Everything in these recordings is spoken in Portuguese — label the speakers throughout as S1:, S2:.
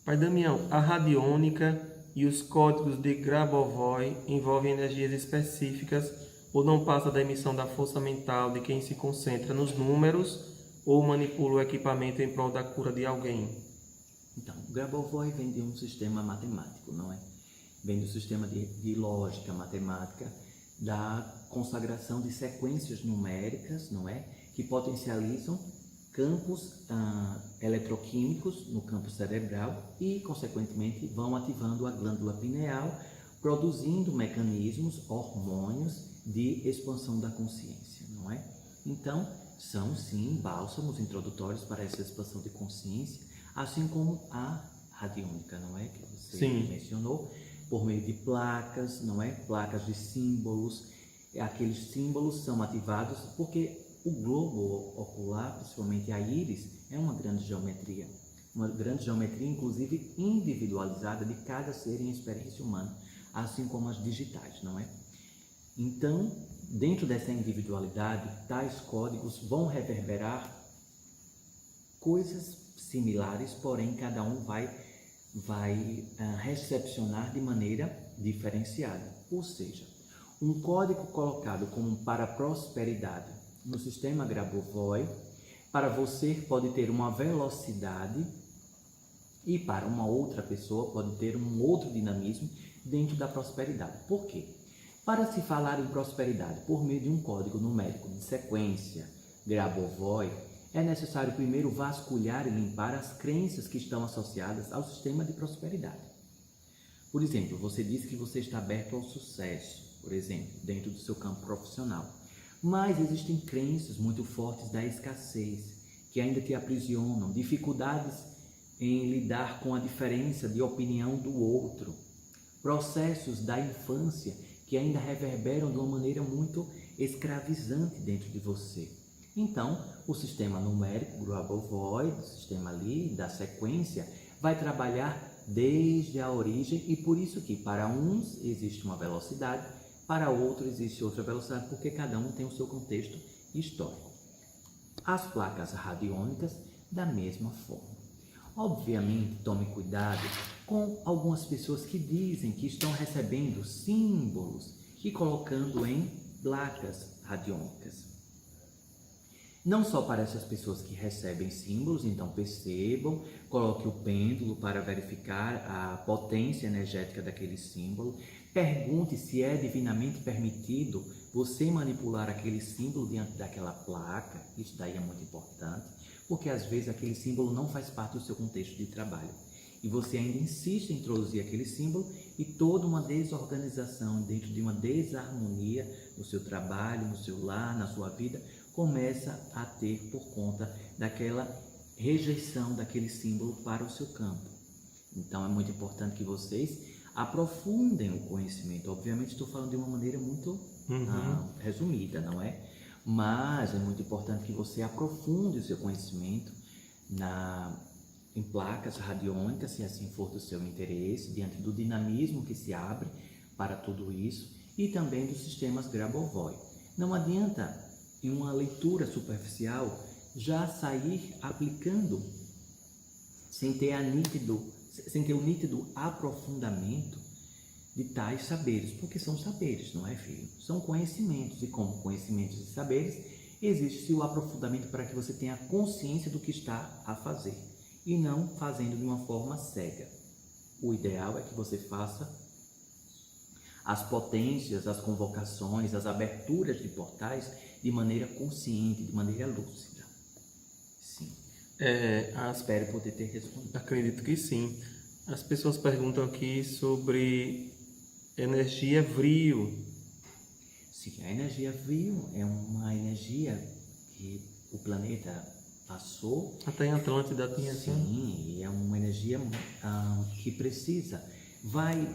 S1: Pai Damião, a radiônica e os códigos de Grabovoi envolvem energias específicas ou não passa da emissão da força mental de quem se concentra nos números ou manipula o equipamento em prol da cura de alguém?
S2: Então, o Grabovoi vem de um sistema matemático, não é? Vem do sistema de lógica matemática, da consagração de sequências numéricas, não é? Que potencializam campos eletroquímicos no campo cerebral e, consequentemente, vão ativando a glândula pineal, produzindo mecanismos, hormônios de expansão da consciência, não é? Então, são sim bálsamos introdutórios para essa expansão de consciência, assim como a radiônica, não é? Que você mencionou, por meio de placas, não é? Placas de símbolos. Aqueles símbolos são ativados porque o globo ocular, principalmente a íris, é uma grande geometria, inclusive individualizada de cada ser em experiência humana, assim como as digitais, não é? Então, dentro dessa individualidade, tais códigos vão reverberar coisas similares, porém cada um vai recepcionar de maneira diferenciada. Ou seja, um código colocado como para prosperidade no sistema Grabovoi, para você pode ter uma velocidade e para uma outra pessoa pode ter um outro dinamismo dentro da prosperidade. Por quê? Para se falar em prosperidade por meio de um código numérico de sequência Grabovoi, é necessário primeiro vasculhar e limpar as crenças que estão associadas ao sistema de prosperidade. Por exemplo, você diz que você está aberto ao sucesso, por exemplo, dentro do seu campo profissional. Mas existem crenças muito fortes da escassez, que ainda te aprisionam, dificuldades em lidar com a diferença de opinião do outro, processos da infância que ainda reverberam de uma maneira muito escravizante dentro de você. Então, o sistema numérico Grabovoi, o sistema ali da sequência, vai trabalhar desde a origem e por isso que para uns existe uma velocidade, para outros existe outra velocidade, porque cada um tem o seu contexto histórico. As placas radiônicas, da mesma forma. Obviamente, tome cuidado com algumas pessoas que dizem que estão recebendo símbolos e colocando em placas radiônicas. Não só para essas pessoas que recebem símbolos, então percebam, coloque o pêndulo para verificar a potência energética daquele símbolo. Pergunte se é divinamente permitido você manipular aquele símbolo diante daquela placa. Isso daí é muito importante, porque às vezes aquele símbolo não faz parte do seu contexto de trabalho. E você ainda insiste em introduzir aquele símbolo e toda uma desorganização dentro de uma desarmonia no seu trabalho, no seu lar, na sua vida, começa a ter por conta daquela rejeição daquele símbolo para o seu campo. Então é muito importante que vocês aprofundem o conhecimento. Obviamente estou falando de uma maneira muito resumida, não é? Mas é muito importante que você aprofunde o seu conhecimento em placas radiônicas, se assim for do seu interesse, diante do dinamismo que se abre para tudo isso, e também dos sistemas Grabovoi. Não adianta, em uma leitura superficial, já sair aplicando sem ter o nítido aprofundamento de tais saberes, porque são saberes, não é, filho? São conhecimentos, e como conhecimentos e saberes, existe o aprofundamento para que você tenha consciência do que está a fazer, e não fazendo de uma forma cega. O ideal é que você faça as potências, as convocações, as aberturas de portais de maneira consciente, de maneira lúcida. Sim. Espero poder ter respondido.
S1: Acredito que sim. As pessoas perguntam aqui sobre energia Vrio.
S2: Sim, a energia Vrio é uma energia que o planeta passou.
S1: Até em Atlântida tinha assim.
S2: Sim, e é uma energia que vai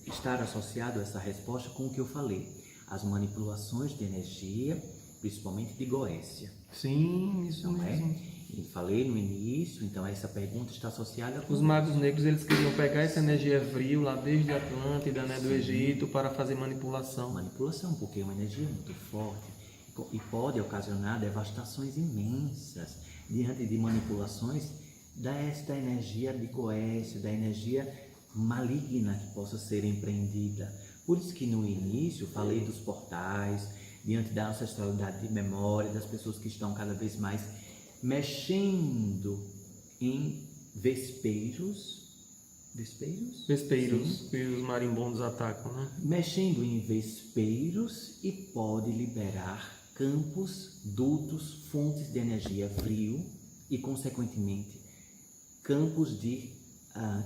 S2: estar associado a essa resposta com o que eu falei. As manipulações de energia, principalmente de Goécia.
S1: Sim, isso mesmo.
S2: E falei no início, então essa pergunta está associada com...
S1: Os magos negros, eles queriam pegar essa energia Vril lá desde a Atlântida, né, do Egito, para fazer manipulação.
S2: Manipulação, porque é uma energia muito forte e pode ocasionar devastações imensas diante de manipulações desta energia de goécia, da energia maligna que possa ser empreendida. Por isso que no início falei dos portais, diante da ancestralidade de memória, das pessoas que estão cada vez mais mexendo em vespeiros,
S1: Vespeiros, que os marimbondos atacam, né?
S2: mexendo em vespeiros e pode liberar campos, dutos, fontes de energia frio e, consequentemente,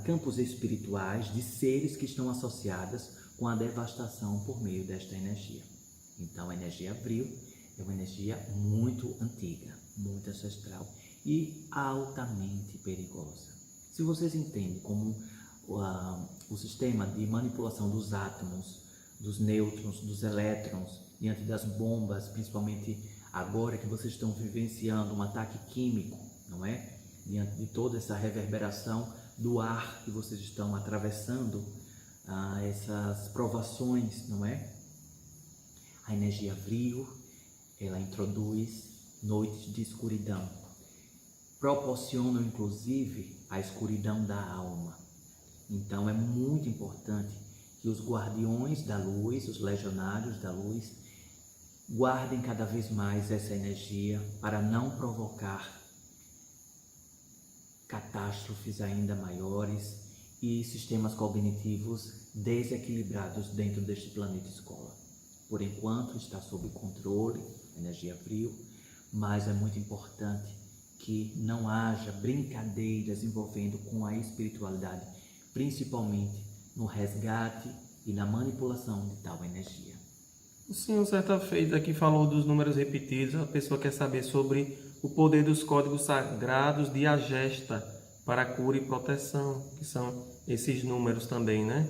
S2: campos espirituais de seres que estão associados com a devastação por meio desta energia. Então, a energia frio é uma energia muito antiga, muito ancestral e altamente perigosa. Se vocês entendem como o sistema de manipulação dos átomos, dos nêutrons, dos elétrons, diante das bombas, principalmente agora que vocês estão vivenciando um ataque químico, não é? Diante de toda essa reverberação do ar que vocês estão atravessando, essas provações, não é? A energia frio, ela introduz noites de escuridão, proporciona inclusive a escuridão da alma. Então é muito importante que os guardiões da luz, os legionários da luz, guardem cada vez mais essa energia para não provocar catástrofes ainda maiores e sistemas cognitivos desequilibrados dentro deste planeta escola. Por enquanto está sob controle, energia frio, mas é muito importante que não haja brincadeiras envolvendo com a espiritualidade, principalmente no resgate e na manipulação de tal energia.
S1: O senhor, certa feita, aqui falou dos números repetidos. A pessoa quer saber sobre o poder dos códigos sagrados de Agesta para cura e proteção, que são esses números também, né?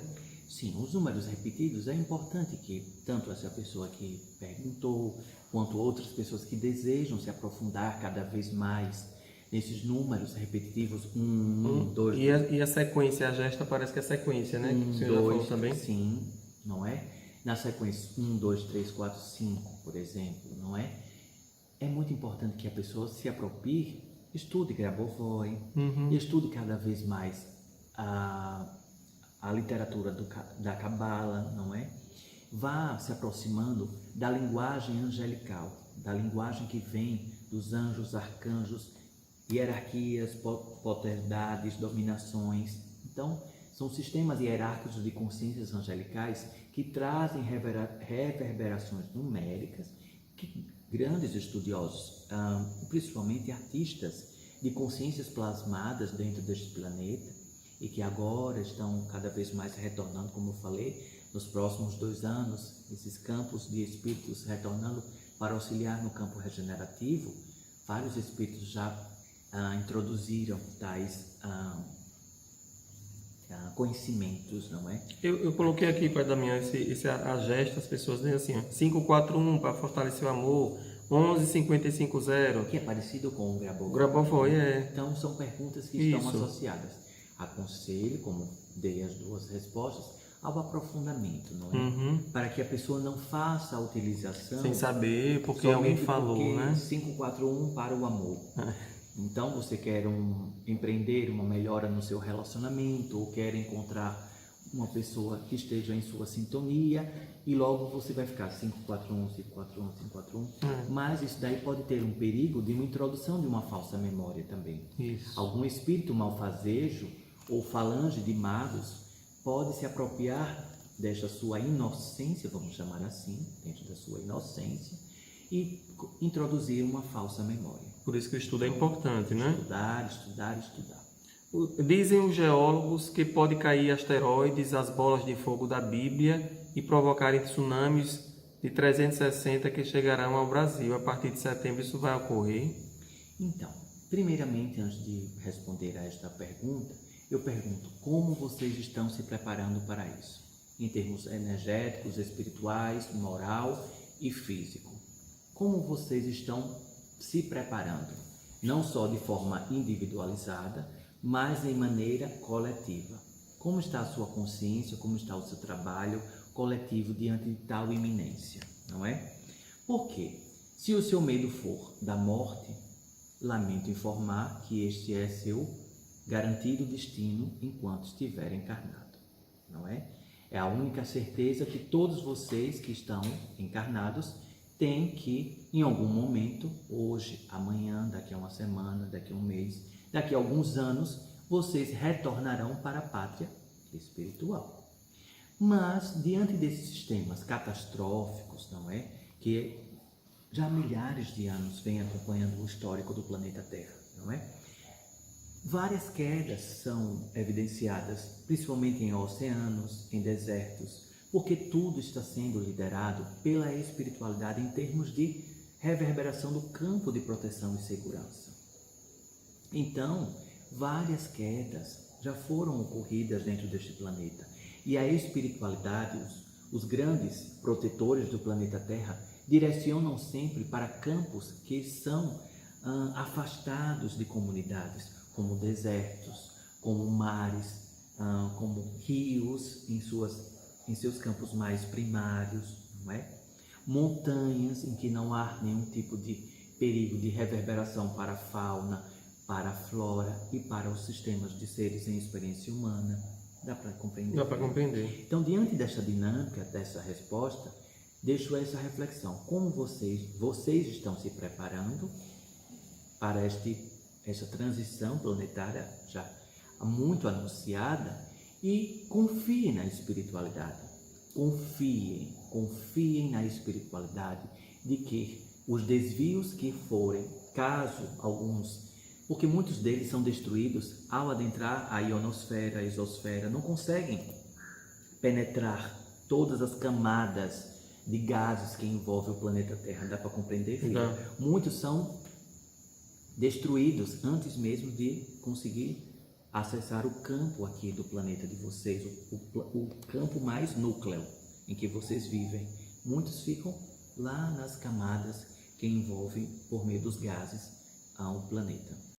S2: Sim, os números repetidos é importante que tanto essa pessoa que perguntou, quanto outras pessoas que desejam se aprofundar cada vez mais nesses números repetitivos, 1, 2...
S1: E a sequência, a gesta parece que é sequência, né? Que o senhor já falou também.
S2: Sim, não é? Na sequência 1, 2, 3, 4, 5, por exemplo, não é? É muito importante que a pessoa se aproprie, estude Grabovoi, estude cada vez mais a literatura da Cabala, não é? Vá se aproximando da linguagem angelical, da linguagem que vem dos anjos, arcanjos, hierarquias, potestades, dominações. Então, são sistemas hierárquicos de consciências angelicais que trazem reverberações numéricas que grandes estudiosos, principalmente artistas de consciências plasmadas dentro deste planeta e que agora estão cada vez mais retornando, como eu falei, nos próximos 2 anos, esses campos de espíritos retornando para auxiliar no campo regenerativo. Vários espíritos já introduziram tais conhecimentos, não é?
S1: Eu coloquei aqui, Pai Damião, esse Agesta, as pessoas dizem assim, 541 para fortalecer o amor, 11550.
S2: Que é parecido com o Grabovoi.
S1: O Grabovoi
S2: Então, são perguntas que estão associadas. Aconselho, como dei as 2 respostas, ao aprofundamento, não é? Para que a pessoa não faça a utilização...
S1: sem saber, porque alguém falou, né?
S2: 541 para o amor. Então, você quer empreender uma melhora no seu relacionamento, ou quer encontrar uma pessoa que esteja em sua sintonia, e logo você vai ficar 541, 541, 541. Mas isso daí pode ter um perigo de uma introdução de uma falsa memória também.
S1: Isso.
S2: Algum espírito malfazejo ou falange de magos pode se apropriar desta sua inocência, vamos chamar assim, dentro da sua inocência, e introduzir uma falsa memória.
S1: Por isso que o estudo é importante, né?
S2: Estudar.
S1: Dizem os geólogos que pode cair asteroides, as bolas de fogo da Bíblia e provocarem tsunamis de 360 que chegarão ao Brasil. A partir de setembro isso vai ocorrer?
S2: Então, primeiramente, antes de responder a esta pergunta, eu pergunto como vocês estão se preparando para isso, em termos energéticos, espirituais, moral e físico. Como vocês estão se preparando, não só de forma individualizada, mas em maneira coletiva. Como está a sua consciência, como está o seu trabalho coletivo diante de tal iminência, não é? Porque, se o seu medo for da morte, lamento informar que este é seu garantido o destino enquanto estiver encarnado, não é? É a única certeza que todos vocês que estão encarnados têm que, em algum momento, hoje, amanhã, daqui a uma semana, daqui a um mês, daqui a alguns anos, vocês retornarão para a pátria espiritual. Mas, diante desses sistemas catastróficos, não é? Que já há milhares de anos vem acompanhando o histórico do planeta Terra, não é? Várias quedas são evidenciadas, principalmente em oceanos, em desertos, porque tudo está sendo liderado pela espiritualidade em termos de reverberação do campo de proteção e segurança. Então, várias quedas já foram ocorridas dentro deste planeta e a espiritualidade, os grandes protetores do planeta Terra, direcionam sempre para campos que são afastados de comunidades, como desertos, como mares, como rios em seus campos mais primários, não é? Montanhas em que não há nenhum tipo de perigo de reverberação para a fauna, para a flora e para os sistemas de seres em experiência humana. Dá para compreender?
S1: Dá para compreender.
S2: Então, diante desta dinâmica, dessa resposta, deixo essa reflexão. Como vocês estão se preparando para essa transição planetária já muito anunciada, e confiem na espiritualidade. Confiem na espiritualidade de que os desvios que forem, caso alguns, porque muitos deles são destruídos ao adentrar a ionosfera, a exosfera, não conseguem penetrar todas as camadas de gases que envolvem o planeta Terra. Dá para compreender, filho? Muitos são destruídos antes mesmo de conseguir acessar o campo aqui do planeta de vocês, o campo mais núcleo em que vocês vivem. Muitos ficam lá nas camadas que envolvem, por meio dos gases, ao planeta.